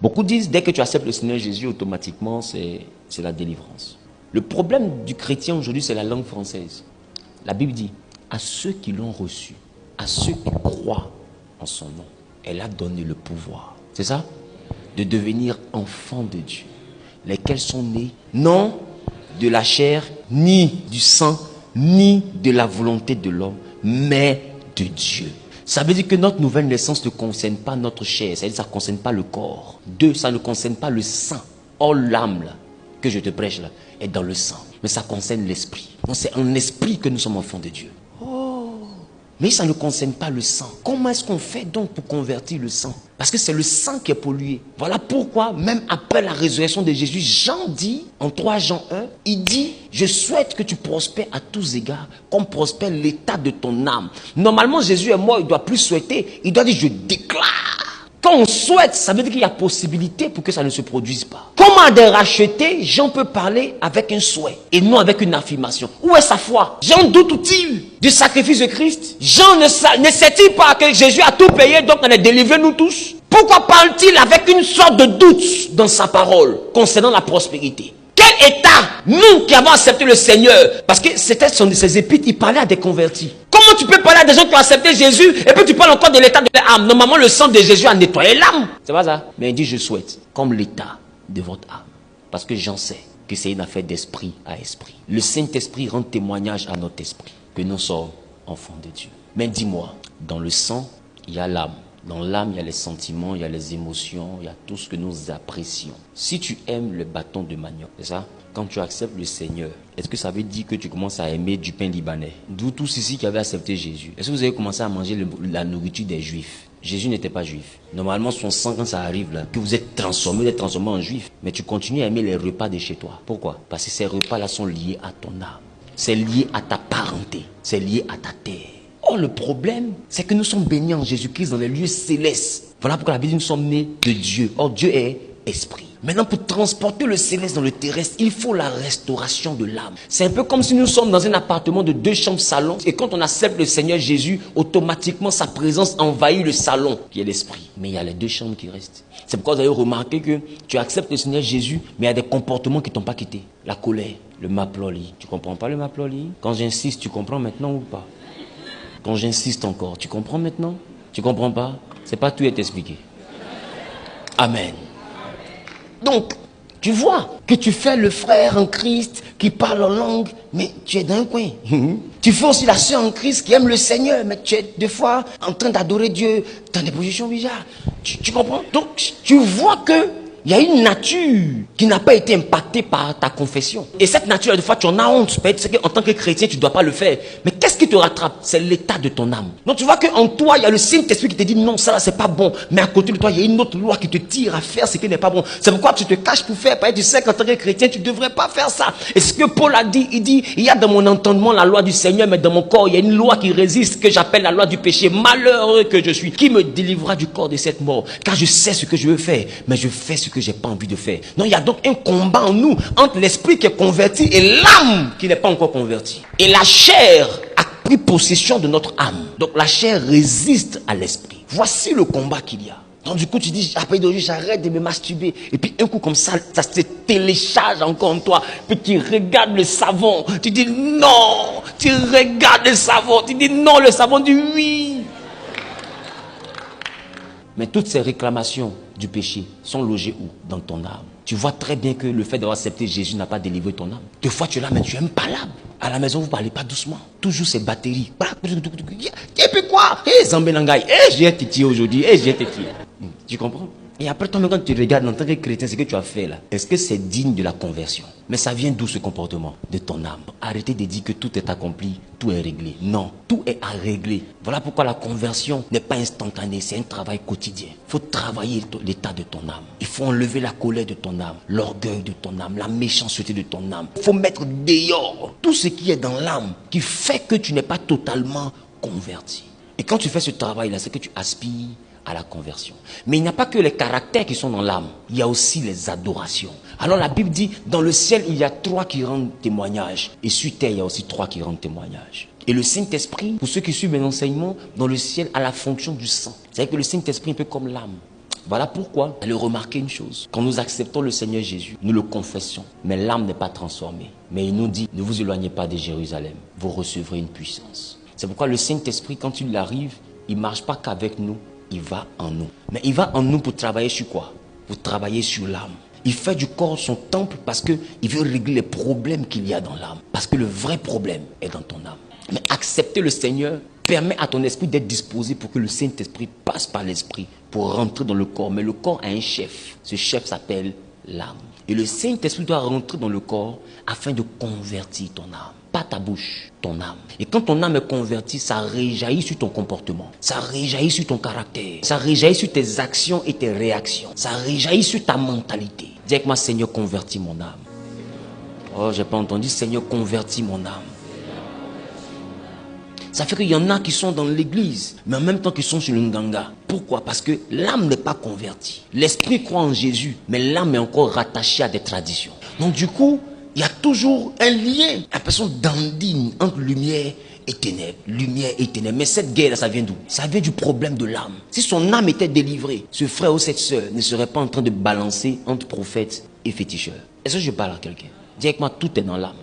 Beaucoup disent, dès que tu acceptes le Seigneur Jésus, automatiquement, c'est la délivrance. Le problème du chrétien aujourd'hui, c'est la langue française. La Bible dit, à ceux qui l'ont reçu, à ceux qui croient en son nom, elle a donné le pouvoir. C'est ça? De devenir enfants de Dieu. Lesquels sont nés, non de la chair, ni du sang, ni de la volonté de l'homme, mais de Dieu. Ça veut dire que notre nouvelle naissance ne concerne pas notre chair, c'est-à-dire que ça ne concerne pas le corps. Deux, ça ne concerne pas le sang. Or, l'âme là, que je te prêche là, est dans le sang. Mais ça concerne l'esprit. Donc c'est en esprit que nous sommes enfants de Dieu. Mais ça ne concerne pas le sang. Comment est-ce qu'on fait donc pour convertir le sang? Parce que c'est le sang qui est pollué. Voilà pourquoi, même après la résurrection de Jésus, Jean dit, en 3 Jean 1, il dit, je souhaite que tu prospères à tous égards, comme prospère l'état de ton âme. Normalement, Jésus est mort, il ne doit plus souhaiter, il doit dire, je déclare. Quand on souhaite, ça veut dire qu'il y a possibilité pour que ça ne se produise pas. Comment à des rachetés, Jean peut parler avec un souhait et non avec une affirmation? Où est sa foi? Jean doute-t-il du sacrifice de Christ? Jean ne sait-il pas que Jésus a tout payé, donc on est délivrés nous tous? Pourquoi parle-t-il avec une sorte de doute dans sa parole concernant la prospérité? Quel état, nous qui avons accepté le Seigneur, parce que c'était ses épîtres, il parlait à des convertis. Comment tu peux parler à des gens qui ont accepté Jésus et puis tu parles encore de l'état de l'âme? Normalement, le sang de Jésus a nettoyé l'âme. C'est pas ça? Mais il dit, je souhaite, comme l'état de votre âme. Parce que j'en sais que c'est une affaire d'esprit à esprit. Le Saint-Esprit rend témoignage à notre esprit que nous sommes enfants de Dieu. Mais dis-moi, dans le sang, il y a l'âme. Dans l'âme, il y a les sentiments, il y a les émotions, il y a tout ce que nous apprécions. Si tu aimes le bâton de manioc, c'est ça? Quand tu acceptes le Seigneur, est-ce que ça veut dire que tu commences à aimer du pain libanais? D'où tous ici qui avaient accepté Jésus. Est-ce que vous avez commencé à manger la nourriture des Juifs? Jésus n'était pas juif. Normalement, son sang, quand ça arrive là, que vous êtes transformé en juif, mais tu continues à aimer les repas de chez toi. Pourquoi? Parce que ces repas-là sont liés à ton âme. C'est lié à ta parenté. C'est lié à ta terre. Or, le problème, c'est que nous sommes bénis en Jésus-Christ dans les lieux célestes. Voilà pourquoi la Bible dit que nous sommes nés de Dieu. Or, Dieu est esprit. Maintenant, pour transporter le céleste dans le terrestre, il faut la restauration de l'âme. C'est un peu comme si nous sommes dans un appartement de 2 chambres salon. Et quand on accepte le Seigneur Jésus, automatiquement, sa présence envahit le salon, qui est l'esprit. Mais il y a les 2 chambres qui restent. C'est pourquoi vous avez remarqué que tu acceptes le Seigneur Jésus, mais il y a des comportements qui ne t'ont pas quitté. La colère, le maploli. Tu ne comprends pas le maploli? Quand j'insiste, tu comprends maintenant ou pas? Quand j'insiste encore, tu comprends maintenant? Tu comprends pas? C'est pas tout est expliqué. Amen. Donc, tu vois que tu fais le frère en Christ qui parle en langue, mais tu es dans un coin. Tu fais aussi la sœur en Christ qui aime le Seigneur, mais tu es des fois en train d'adorer Dieu dans des positions bizarres. Tu comprends? Donc, tu vois que il y a une nature qui n'a pas été impactée par ta confession. Et cette nature, des fois, tu en as honte. Peut-être qu'en tant que chrétien, tu ne dois pas le faire. Mais qu'est-ce qui te rattrape? C'est l'état de ton âme. Donc tu vois qu'en toi, il y a le Saint-Esprit qui te dit non, ça là, c'est pas bon. Mais à côté de toi, il y a une autre loi qui te tire à faire ce qui n'est pas bon. C'est pourquoi tu te caches pour faire. Parce que tu sais qu'en tant que chrétien, tu ne devrais pas faire ça. Et ce que Paul a dit, il dit, il y a dans mon entendement la loi du Seigneur, mais dans mon corps, il y a une loi qui résiste, que j'appelle la loi du péché. Malheureux que je suis. Qui me délivrera du corps de cette mort? Car je sais ce que je veux faire, mais je fais ce que j'ai pas envie de faire. Non, il y a donc un combat en nous entre l'esprit qui est converti et l'âme qui n'est pas encore convertie. Et la chair a pris possession de notre âme. Donc la chair résiste à l'esprit. Voici le combat qu'il y a. Donc du coup tu dis, après d'aujourd'hui j'arrête de me masturber. Et puis un coup comme ça se télécharge encore en toi. Puis tu regardes le savon. Tu dis non. Tu regardes le savon. Tu dis non, le savon dit oui. Mais toutes ces réclamations du péché sont logées où? Dans ton âme. Tu vois très bien que le fait d'avoir accepté Jésus n'a pas délivré ton âme. Des fois tu es là, mais tu es impalable. À la maison, vous ne parlez pas doucement. Toujours ces batteries. Et puis quoi? Zambélangaï. J'ai titillé aujourd'hui. J'ai titillé. Tu comprends? Et après, toi, quand tu regardes en tant que chrétien, ce que tu as fait là, est-ce que c'est digne de la conversion? Mais ça vient d'où ce comportement? De ton âme. Arrêtez de dire que tout est accompli, tout est réglé. Non, tout est à régler. Voilà pourquoi la conversion n'est pas instantanée, c'est un travail quotidien. Il faut travailler l'état de ton âme. Il faut enlever la colère de ton âme, l'orgueil de ton âme, la méchanceté de ton âme. Il faut mettre dehors tout ce qui est dans l'âme qui fait que tu n'es pas totalement converti. Et quand tu fais ce travail-là, c'est que tu aspires à la conversion. Mais il n'y a pas que les caractères qui sont dans l'âme, il y a aussi les adorations. Alors la Bible dit, dans le ciel, il y a 3 qui rendent témoignage. Et sur terre, il y a aussi 3 qui rendent témoignage. Et le Saint-Esprit, pour ceux qui suivent mes enseignements, dans le ciel, a la fonction du sang. C'est-à-dire que le Saint-Esprit est un peu comme l'âme. Voilà pourquoi, allez remarquer une chose. Quand nous acceptons le Seigneur Jésus, nous le confessons, mais l'âme n'est pas transformée. Mais il nous dit, ne vous éloignez pas de Jérusalem, vous recevrez une puissance. C'est pourquoi le Saint-Esprit, quand il arrive, il ne marche pas qu'avec nous, il va en nous. Mais il va en nous pour travailler sur quoi? Pour travailler sur l'âme. Il fait du corps son temple parce qu'il veut régler les problèmes qu'il y a dans l'âme. Parce que le vrai problème est dans ton âme. Mais accepter le Seigneur permet à ton esprit d'être disposé pour que le Saint-Esprit passe par l'esprit pour rentrer dans le corps. Mais le corps a un chef. Ce chef s'appelle l'âme. Et le Saint-Esprit doit rentrer dans le corps afin de convertir ton âme. Pas ta bouche, ton âme. Et quand ton âme est convertie, ça réjaillit sur ton comportement. Ça réjaillit sur ton caractère. Ça réjaillit sur tes actions et tes réactions. Ça réjaillit sur ta mentalité. Dis avec moi, Seigneur, convertis mon âme. Oh, j'ai pas entendu. Seigneur, convertis mon âme. Ça fait qu'il y en a qui sont dans l'église, mais en même temps qui sont sur le nganga. Pourquoi? Parce que l'âme n'est pas convertie. L'esprit croit en Jésus, mais l'âme est encore rattachée à des traditions. Donc du coup, il y a toujours un lien, une personne dandine entre lumière et ténèbres. Lumière et ténèbres. Mais cette guerre-là, ça vient d'où? Ça vient du problème de l'âme. Si son âme était délivrée, ce frère ou cette soeur ne serait pas en train de balancer entre prophètes et féticheurs. Est-ce que je parle à quelqu'un? Dis avec moi, tout est dans l'âme.